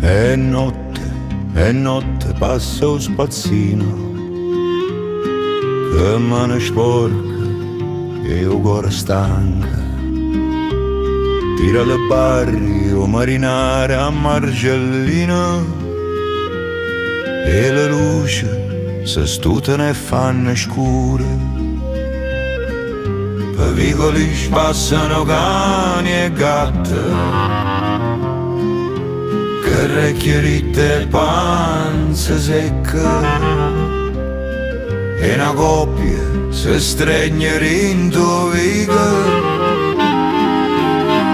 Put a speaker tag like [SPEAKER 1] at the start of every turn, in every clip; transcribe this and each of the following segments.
[SPEAKER 1] E notte passa lo spazzino che mano sporca e io cuore stanca. Tira le barri o marinare a Margellina e le luci se stutano e fanno scure. Per vicoli spassano cani e gatte che recchieritte e panze secche. E una coppia se stregne rindovica,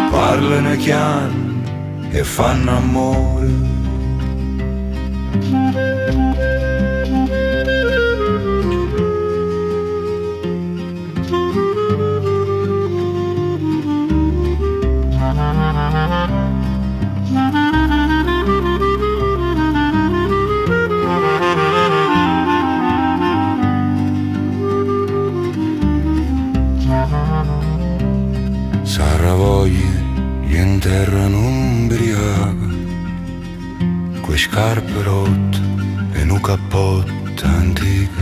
[SPEAKER 1] parlano chiaro e fanno amore. Sarà voglia gli interrano umbriaca, quei scarpe rotte e un cappotto antico.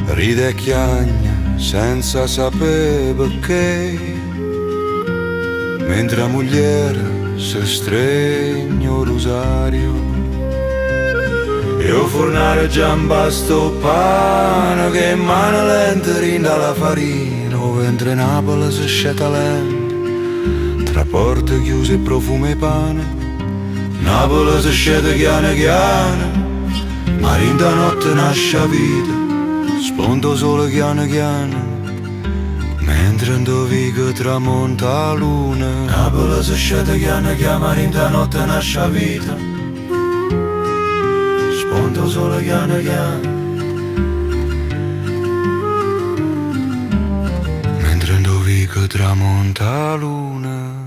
[SPEAKER 1] Ride e chiagna senza sapere perché, mentre la moglie si stregna il rosario. E o fornare giamba sto pane che in mano lenta rinda la farina. Mentre Napoli si sceta lenta, tra porte chiuse e profumo e pane. Napoli si sceta chiano chiano, ma rinda notte nasce la vita. Sponda sole chiano chiano, mentre indovico tramonta la luna. Napoli si sceta chiano chiano, ma rinda notte nasce la vita. Sponda sole chiano chiano, che tramonta la luna.